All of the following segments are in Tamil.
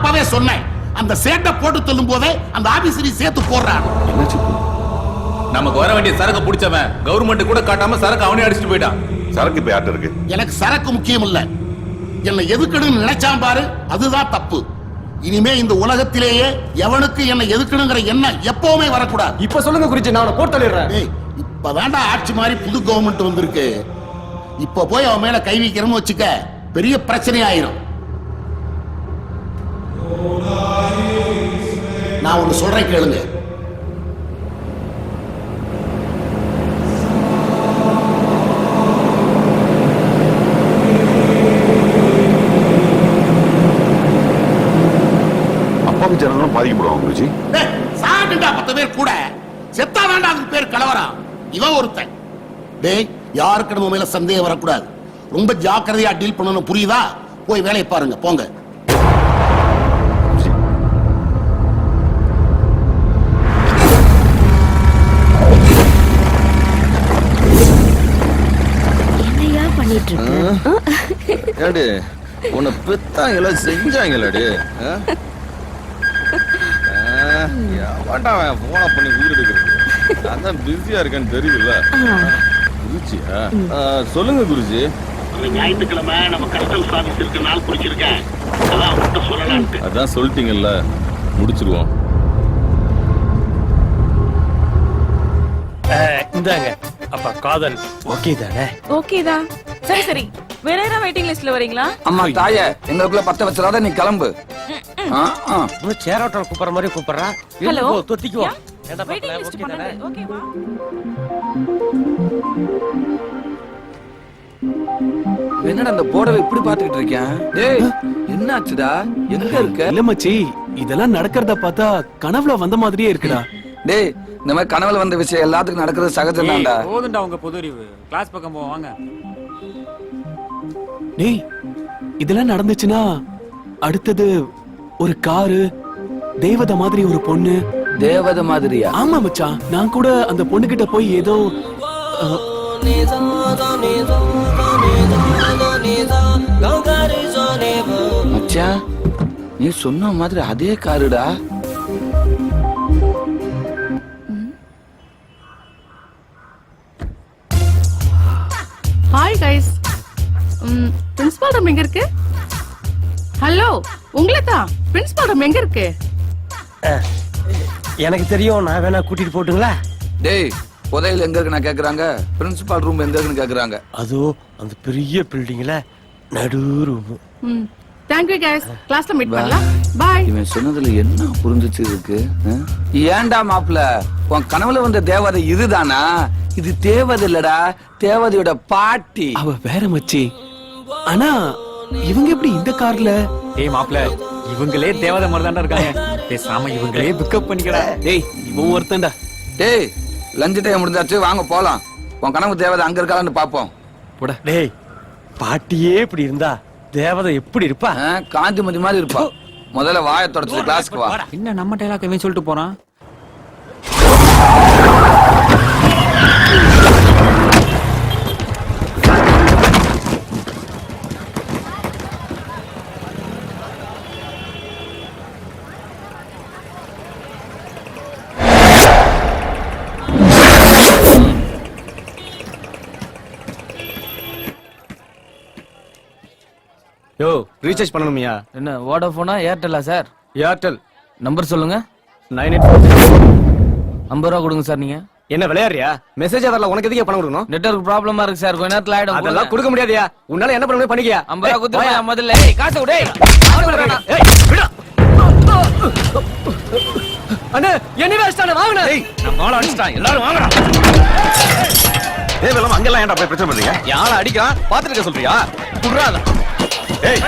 அப்பவே சொன்னேன். அந்த சேட்டை போட்டு சொல்லும் போதே அந்த ஆபீசரி சேர்த்து போடுறான். நமக்கு வர வேண்டிய சரக்கு பிடிச்சவன் கவர்மெண்ட் கூட காட்டாம சரக்கு அவனே அடிச்சுட்டு போயிட்டான். சரக்கு இப்ப யார்ட்ட இருக்கு? எனக்கு சரக்கு முக்கியம் இல்ல, என்னை எதுக்கணும்னு நினைச்சான் பாரு, அதுதான் தப்பு. இனிமே இந்த உலகத்திலேயே எவனுக்கு என்னை எதுக்கணுங்கிற எண்ணம் எப்பவுமே வரக்கூடாது. இப்ப சொல்லுங்க குறிச்சி, நான் போட்டு தள்ளிடுறேன். இப்பதான்டா ஆட்சி மாதிரி புது கவர்மெண்ட் வந்திருக்கு. இப்ப போய் அவன் மேல கை வைக்கிறோம்னு வச்சுக்க, பெரிய பிரச்சனை ஆயிரும். நான் ஒண்ணு சொல்றேன் கேளுங்க. அப்பாவி ஜனங்களும் பாதிக்கப்படுவாங்க குருஜி. சாட்டுடா 10 பேர் கூட செத்தாதாண்டா அதுக்கு பேர் கலவரம். இவன் ஒருத்தன். டேய், யாருக்கு நம்ம மேல சந்தேகம் வரக்கூடாது. ரொம்ப ஜாக்கிரதையா டீல் பண்ணணும், புரியுதா? போய் வேலையை பாருங்க, போங்க. என்னையா பண்ணிட்டு இருக்க? ஏடி உன்னை பெத்தாங்களா செஞ்சாங்களாடி? போன பண்ணி உயிர் எடுக்கிறது. நான் தான் பிஸியா இருக்கேன்னு தெரியல. குருஜியா சொல்லுங்க குருஜி. ஞாயிற்றுக்கிழமை நம்ம கஸ்டம்ஸ் ஆபீஸ் இருக்க நாள் குறிச்சிருக்கேன். அதான் உன்கிட்ட சொல்லலாம்னு. அதான் சொல்லிட்டீங்கல்ல, முடிச்சிருவோம். இந்தாங்க. அப்ப காதல் ஓகே தானே? ஓகே தான். சரி சரி, வேற யாரா வெயிட்டிங் லிஸ்ட்ல வரீங்களா? அம்மா தாயே, எங்களுக்குள்ள 10 வச்சலாத நீ கிளம்பு. சேர் ஆட்டோல கூப்பிடுற மாதிரி கூப்பிடுறா. ஹலோ, தொத்திக்குவா. வெயிட்டிங் லிஸ்ட் பண்ணது. ஓகே வா. என்னடா அந்த போர்டை இப்படி பாத்துக்கிட்டு இருக்கேன்? டேய், என்னாச்சுடா? எங்க இருக்க? இல்ல மச்சி, இதெல்லாம் நடக்கிறத பார்த்தா கனவுல வந்த மாதிரியே இருக்குடா. டேய், இந்த மாதிரி கனவுல வந்த விஷயம் எல்லாத்துக்கும் நடக்கிறது சகஜம் தான்டா. போதுண்டா உங்க பொது அறிவு. கிளாஸ் பக்கம் போவாங்க. டேய், இதெல்லாம் நடந்துச்சுன்னா அடுத்தது ஒரு காரு, தேவதை மாதிரி ஒரு பொண்ணு. தேவதை மாதிரியா? ஆமா மச்சான், நான் கூட அந்த பொண்ணு கிட்ட போய் ஏதோ மச்சான், நீ சொன்ன மாதிரி அதே காருடா. Hi guys. பிரின்சிபால் ரூம் எங்க இருக்கு? ஹலோ, உங்களை தான். பிரின்சிபால் ரூம் எங்க இருக்கு? எனக்கு தெரியும், நான் வேணா கூட்டிட்டு போட்டுங்களா? டேய், புதையல் எங்க இருக்குன்னு கேக்குறாங்க, பிரின்சிபால் ரூம் எங்க இருக்குன்னு கேக்குறாங்க. அதோ அந்த பெரிய பில்டிங்ல நடு ரூம். Thank you guys. கிளாஸ்ல மீட் பண்ணலாம். பை. இவன் சொன்னதுல என்ன புரிஞ்சிச்சு இருக்கு? ஏன்டா மாப்ள, உன் கனவுல வந்த தேவதை இதுதானா? இது தேவதை இல்லடா, தேவதையோட பாட்டி. அவ வேற மச்சி. ஆனா இவங்க எப்படி இந்த கார்ல? ஏய் மாப்ள, இவங்களே தேவதை மாதிரி தான்டா இருக்காங்க. பேசாம இவங்களே பிக்கப் பண்ணிக்கடா. டேய், இவன் ஒருத்தன்டா. டேய், லஞ்ச் டைம் முடிஞ்சாச்சு, வாங்க போலாம். உன் கனவு தேவதை அங்க இருக்கான்னு பாப்போம். போடா. டேய், பாட்டியே இப்படி இருந்தா தேவதை எப்படி இருப்பா? காந்திமதி மாதிரி இருப்பா. முதல்ல வாயை தொடச்சு கிளாஸ்க்கு வா. என்ன நம்ம டைலாக் இவன் சொல்லிட்டு போறான்? யோ, ரீசார்ஜ் பண்ணணுமியா? என்ன வோடாஃபோனா ஏர்டெல்லா சார்? ஏர்டெல். நம்பர் சொல்லுங்க. 98 50 ரூபா கொடுங்க சார். நீங்க என்ன விளையாடுறியா? மெசேஜ் வரல, உனக்கு எதுக்கு பணம் கொடுக்கணும்? நெட்வொர்க் ப்ராப்ளமா இருக்கு சார், கொஞ்ச நேரத்துல ஆயிடும். அதெல்லாம் கொடுக்க முடியாதியா? உன்னால என்ன பண்ண முடியும்? பண்ணிக்கியா? 50 ரூபா கொடுத்து முதல்ல. ஏய், காசு விடு. அண்ணே, என்ன வேஸ்டானே வாங்குனே. டேய், நான் மாள அடிச்சிட்டேன். எல்லாரும் வாங்கடா. தேவலாம் அங்கெல்லாம் ஏன்டா போய் பிரச்சனை பண்றீங்க? யார அடிக்கிறான் பாத்துட்டு இருக்க சொல்றியா? குடுறாத. ஏய்,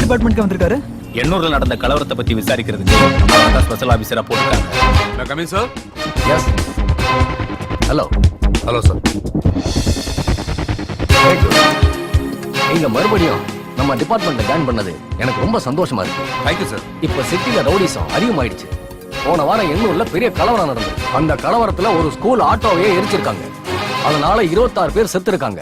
டிபார்ட்மெண்ட்க்கு வந்திருக்காரு? எண்ணூர்ல நடந்த கலவரத்தை பத்தி விசாரிக்கிறதுக்கு ஸ்பெஷல் ஆபீசரா போட்டுருக்காங்க. Coming sir. Yes. Hello. Hello sir. நீங்க மறுபடியும் நம்ம டிபார்ட்மெண்ட்ல ஜாயின் பண்ணது எனக்கு ரொம்ப சந்தோஷமா இருக்கு. Thank you sir. இப்ப சிட்டில ரவுடிசம் அதிகமாயிடுச்சு. போன வாரம் எண்ணூர்ல பெரிய கலவரம் நடந்தது. அந்த கலவரத்துல ஒரு ஸ்கூல் ஆட்டோவையே எரிச்சிருக்காங்க. அதனால 26 பேர் செத்து இருக்காங்க.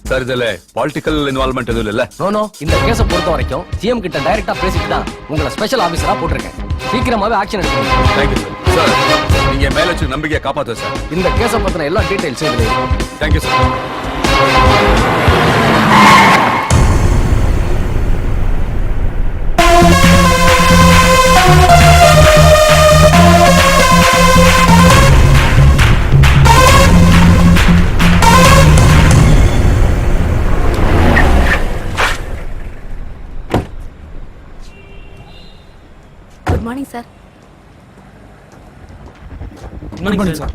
சார் இதுல பொலிட்டிக்கல் இன்வால்வ்மெண்ட் எதுவும் இல்ல? நோ, இந்த கேஸ பொறுத்த வரைக்கும் சிஎம் கிட்ட டைரக்டா பேசிட்டு தான் உங்களை ஸ்பெஷல் ஆபீசரா போட்டிருக்கேன். சீக்கிரமாவே ஆக்ஷன் எடுக்கணும். Thank you sir. சார் நீங்க மேல வச்சு நம்பிக்கையை காப்பாத்து சார். இந்த கேஸ பத்தின எல்லா டீடைல்ஸும் இதுல இருக்கு. Thank you sir. Good morning sir. Good morning sir.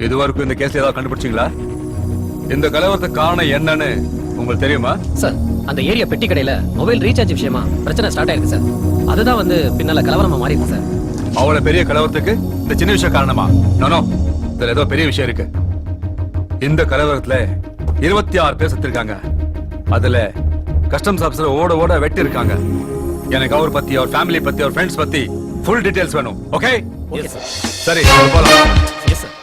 இது வரைக்கும் இந்த கேஸ் ஏதாவது கண்டுபிடிச்சீங்களா? இந்த கலவரத்துக்கு காரணம் என்னன்னு உங்களுக்கு தெரியுமா? சார் அந்த ஏரியா பெட்டி கடையில மொபைல் ரீசார்ஜ் விஷயமா பிரச்சனை ஸ்டார்ட் ஆயிருக்கு சார். அதுதான் வந்து பின்னால கலவரமா மாறி இருக்கு சார். அவ்வளவு பெரிய கலவரத்துக்கு இந்த சின்ன விஷயம் காரணமா? நோ, இதுல ஏதோ பெரிய விஷயம் இருக்கு. இந்த கலவரத்துல 26 பேர் செத்துருக்காங்க. அதுல கஸ்டம்ஸ் ஆபீசர் ஓட ஓட வெட்டி இருக்காங்க. எனக்கு அவர் பத்தி, அவர் ஃபேமிலி பத்தி, அவர் ஃப்ரெண்ட்ஸ் பத்தி ஃபுல் டீடைல்ஸ் வேணும். ஓகே? Yes sir. சரி போலாம். Yes sir.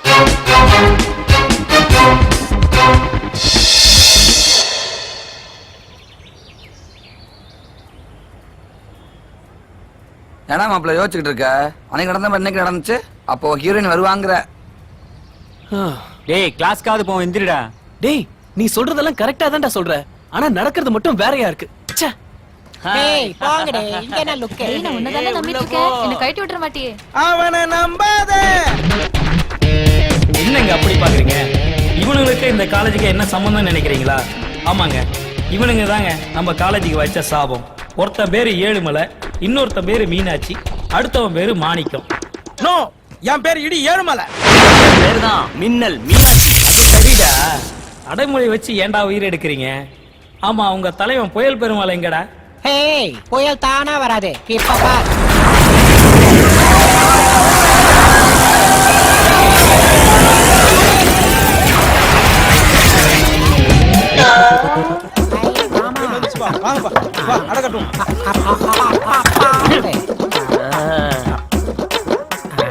ஏன்னா மாப்பிள்ள யோசிச்சுக்கிட்டு இருக்க? அன்னைக்கு நடந்த இன்னைக்கு நடந்துச்சு. அப்போ ஹீரோயின் வருவாங்கிற. டேய் கிளாஸ்க்காவது போவோம் எந்திரிடா. டேய் நீ சொல்றதெல்லாம் கரெக்டா தான்டா சொல்ற. ஆனா நடக்கிறது மட்டும் வேறயா இருக்கு. ச்சே. ஏய் போங்கடே, இங்க என்ன லுக்? ஏய் நான் உன்னதானே நம்பிட்டு இருக்கேன். என்ன கழட்டி விட்டுற மாட்டியே? அவனை நம்பாதே. என்னங்க அப்படி பாக்குறீங்க? இவனுங்களுக்கு இந்த காலேஜுக்கு என்ன சம்பந்தம் நினைக்கிறீங்களா? ஆமாங்க, இவனுங்க தாங்க நம்ம காலேஜுக்கு வச்ச சாபம். ஒருத்தன் பேரு ஏழுமலை, இன்னொருத்தன் பேரு மீனாட்சி, அடுத்தவன் பேரு மாணிக்கம். நோ, என் பேர் இடி ஏழுமலை. பேருதான் மின்னல் மீனாட்சி. சரிடா, அடைமொழி வச்சு ஏன்டா உயிர் எடுக்கிறீங்க? ஆமா, உங்க தலைவன் புயல் பெருமாள் எங்கடா? ஹேய், புயல் தானா வராது. இப்ப பார். வாங்கப்பா, வா அடக்கட்டும்.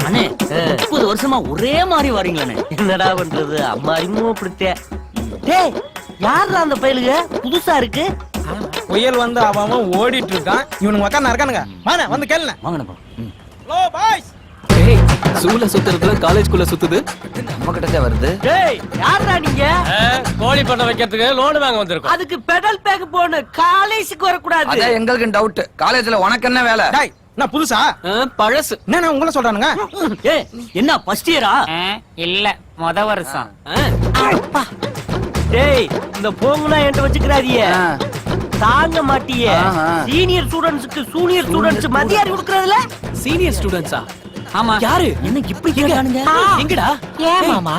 அண்ணே 30 வருஷமா ஒரே மாதிரி வரீங்களே. என்னடா பண்றது? அம்மா அறிமுகம் பிடிச்ச. டேய் யாரா அந்த பயலுக? புதுசா இருக்கு. புயல் வந்து அவன் ஓடிட்டு இருக்கான். இவனுங்க உட்கார்ந்து இருக்கானுங்க. வாங்க வந்து கேளுங்க. வாங்கடா. Hello boys. டேய் சூல சுத்துறதுல காலேஜ்குள்ள சுத்துது. நம்ம கிட்ட வருது. டேய் யாரா நீங்க? கோழி பண்ண வைக்கிறதுக்கு லோன் வாங்க வந்திருக்கோம். அதுக்கு பெடல் பேக் போணும். காலேஜுக்கு வர கூடாது. அதே எங்களுக்கு டவுட். காலேஜ்ல உனக்கு என்ன வேலை? டேய் நான் புதுசா? பழசு. என்ன உங்களை சொல்றானுங்க? ஏய் என்ன ஃபர்ஸ்ட் இயரா? இல்ல, முத வருஷம். டேய் இந்த போங்கலாம் என்கிட்ட வச்சுக்கிறாதீங்க. தாங்க மாட்டியே. ஆஹா. சீனியர் ஸ்டூடண்ட்ஸ்க்கு ஜூனியர் ஸ்டூடண்ட்ஸ் மரியாதை கொடுக்கறதுல சீனியர் ஸ்டூடண்ட்ஸா? ஆமா. யாரு? என்ன இப்படி கேக்குறானுங்க? எங்கடா? ஏன் மாமா?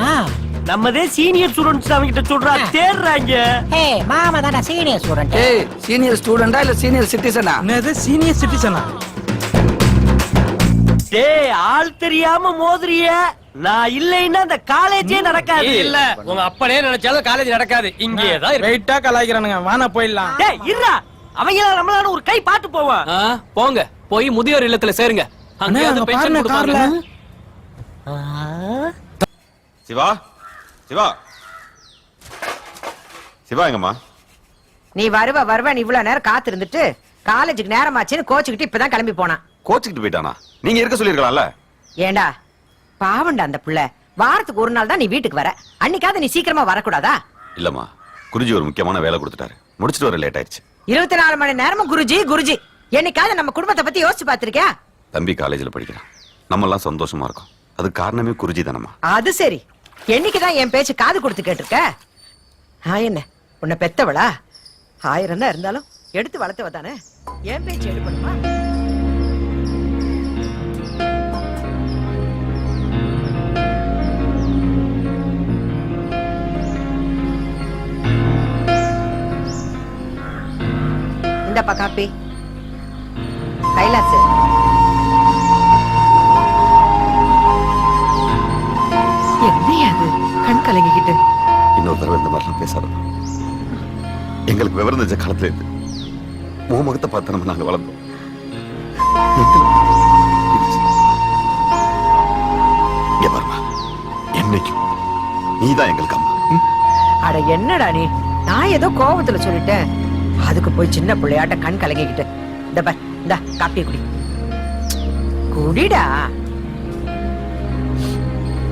நம்மதே சீனியர் ஸ்டூடண்ட்ஸ் அவங்க கிட்ட சொல்றா தேடுறாங்க. ஏய் மாமா தான சீனியர் ஸ்டூடண்ட். ஏய் சீனியர் ஸ்டூடெண்டா இல்ல சீனியர் சிட்டிசனா? என்னது சீனியர் சிட்டிசனா? டேய் ஆள் தெரியாம மோதுறிய. நான் இல்லைன்னா அந்த காலேஜே நடக்காது. இல்ல உங்க அப்பனே நினைச்சாலும் காலேஜ் நடக்காது. இங்கே தான் இருக்கு. வெயிட்டா கலாய்க்கிறானுங்க. வானா போயிடலாம். டேய் இருடா. அவங்கள நம்மளால ஒரு கை பாத்து போவோம். போங்க போய் முதியோர் இல்லத்துல சேருங்க. அங்கேயாவது அங்க பென்ஷன் பாருங்க கொடுப்பாங்க. கார்ல. சிவா சிவா சிவா எங்கம்மா? நீ வருவ இவ்வளவு நேரம் காத்து இருந்துட்டு காலேஜுக்கு நேரமாச்சுன்னு கோச்சுக்கிட்டு இப்பதான் கிளம்பி போனான். கோச்சுக்கிட்டு போயிட்டானா? நீங்க இருக்க சொல்லிருக்கலாம்ல. ஏண்டா பாவண்டா அந்த புள்ள. வாரத்துக்கு ஒரு நாள் தான் நீ வீட்டுக்கு வர. அன்னைக்காவது நீ சீக்கிரமா வரக்கூடாதா? இல்லம்மா, குருஜி ஒரு முக்கியமான வேலை கொடுத்துட்டாரு. முடிச்சிட்டு வர லேட் ஆயிடுச்சு. 24 மணி நேரமும் குருஜி. என்னைக்காவது நம்ம குடும்பத்தை பத்தி யோசிச்சு பாத்திருக்கியா? தம்பி காலேஜ்ல படிக்கிறான். நம்ம எல்லாம் சந்தோஷமா இருக்கோம். அது காரணமே குருஜி தானம்மா. அது சரி. என்னைக்குதான் என் பேச்சு காது கொடுத்து கேட்டிருக்க? என்ன உன்னை பெத்தவளா? 1000 தான் இருந்தாலும் எடுத்து வளர்த்தவ தானே. என் பேச்சு எடுக்கணுமா? இந்தப்பா காப்பி. கைலாசு என்னையா அது கண் கலங்கிக்கிட்டு? இன்னொரு தடவை இந்த மாதிரிலாம் பேசாதம்மா. எங்களுக்கு விவரம் தெரிஞ்ச காலத்துல இருந்து முகத்தை பார்த்து நம்ம நாங்க வளர்ந்தோம். இங்க பாருமா, என்னைக்கும் நீதான் எங்களுக்கு அம்மா. அட என்னடா நீ, நான் ஏதோ கோபத்துல சொல்லிட்டேன், அதுக்கு போய் சின்ன பிள்ளையாட்ட கண் கலங்கிக்கிட்டு. இந்த பார், இந்த காப்பி குடி. குடிடா.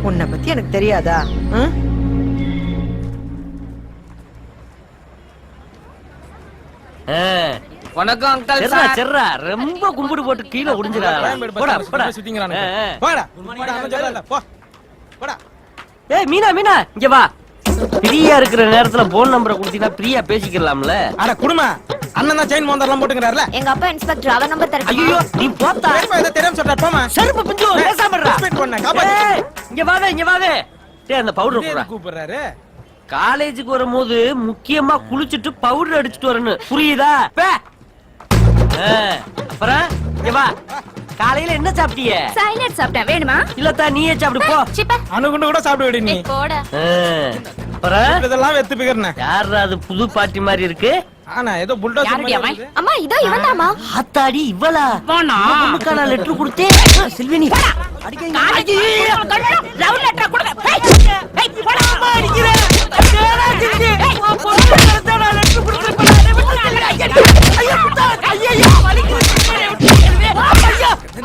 உன்னை பத்தி எனக்கு தெரியாதா? வணக்கம் அங்கிள் சார். செர்ரா ரொம்ப கும்பிடு போட்டு கீழே உடைஞ்சிரா. போடா போடா சுத்திங்கறானே. போடா. போ. போடா. ஏய் மீனா மீனா இங்க வா. பிரியா இருக்கிற நேரத்துல போன் நம்பரை கொடுத்தீனா பிரியா பேசிக்கலாம்ல. அட குடுமா. அண்ணன் தான் செயின் மோந்தறலாம் போட்டுங்கறாருல. எங்க அப்பா இன்ஸ்பெக்டர், அவர் நம்பர் தரேன். ஐயோ நீ போத்தா. ஏய் தெரியாம சொல்றா போமா. செருப்பு பிஞ்சு பேசாம இருடா. ரெஸ்பெக்ட் பண்ண காப்பாத்து. இங்க வாங்க இங்க வாங்க. டேய் அந்த பவுடர் போடுறா. கூப்பிடுறாரு. காலேஜுக்கு வரும்போது முக்கியமா குளிச்சிட்டு பவுடர் அடிச்சிட்டு வரணும். புரியுதா? பே. அப்புறம் இங்க வா. காலையில என்ன சாப்பிட்டிய? சைலட் சாப்பிட்டேன். வேணுமா? இல்லத்தா நீயே சாப்பிடு போ. சிப்பா. அணுகுண்டு கூட சாப்பிட விடு நீ. போடா. அப்புறம் இதெல்லாம் வெத்து பிகர்னே. யாரா அது புது பாட்டி மாதிரி இருக்கு? ஆனா ஏதோ புல்டோசர் மாதிரி இருக்குது. அம்மா இதோ இவன்தாமா. ஆத்தாடி இவளா? வானா. உனக்கு நான் லெட்டர் கொடுத்தேன். செல்வினி அடிக்கங்க. லவ் லெட்டர் கொடுங்க. ஏய் போடா. அம்மா அடிக்கிறேன். நேரா திரும்பி. பொண்ணு கரெக்ட்டா நான் லெட்டர் கொடுத்திருப்பேன். ஐயோ புத்தா. ஐயோ வலிக்குது. ஐயோ அம்மா.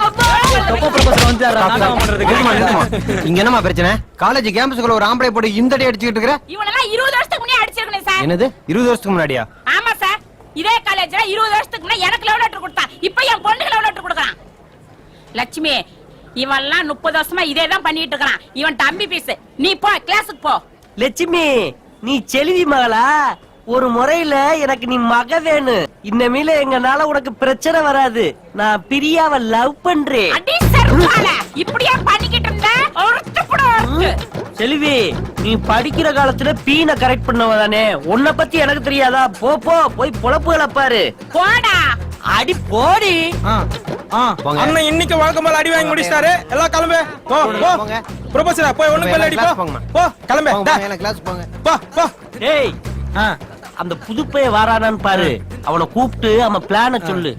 தொப்ப ப்ரொபோசல் வந்து நாடகம் பண்றதுக்கு. இங்க என்னமா பிரச்சனை? காலேஜ் கேம்பஸ்க்குள்ள ஒரு ஆம்பளை போட்டு இந்த அடி அடிச்சிட்டு இருக்கற. இவனெல்லாம் 20 வருஷத்துக்கு முன்னாடி அடிச்சிருக்கனே சார். என்னது 20 வருஷத்துக்கு முன்னாடியா? ஆமா சார். இதே காலேஜ்ல 20 வருஷத்துக்கு முன்னாடி எனக்கு லவ் லெட்டர் கொடுத்தான். இப்போ என் பொண்ணுக்கு லவ் லெட்டர் கொடுக்கறான். லட்சுமி இவன்லாம் 30 வருஷமா இதே தான் பண்ணிட்டு இருக்கான். இவன் தம்பி பீஸ். நீ போ கிளாஸுக்கு போ. லட்சுமி நீ செல்வி மகளா? ஒரு முறையில எனக்கு நீ மக வேணும். இன்னமேல எங்கனால உனக்கு பிரச்சனை வராது. நான் பிரியாவை லவ் பண்றேன். அடி சர்வால இப்படியே பண்ணிக்கிட்டு இருந்த ஒருத்தப்பட செல்வி நீ படிக்கிற காலத்துல பீன கரெக்ட் பண்ணவதானே? உன்னை பத்தி எனக்கு தெரியாதா? போ போ போய் பொழப்புகளை பாரு. போடா. அடி போடி. அண்ணன் இன்னைக்கு வழக்கம் போல அடி வாங்கி முடிச்சிட்டாரு. எல்லாம் கிளம்பு. போ போ. ப்ரொபோசரா போய் ஒண்ணுக்கு மேல அடி போ. போ கிளம்பு. கிளாஸ் போங்க. போ போ. டேய் அந்த புதுப்பைய வாரானான்னு பாரு. அவனை கூப்பிட்டு அவன் பிளான சொல்லு.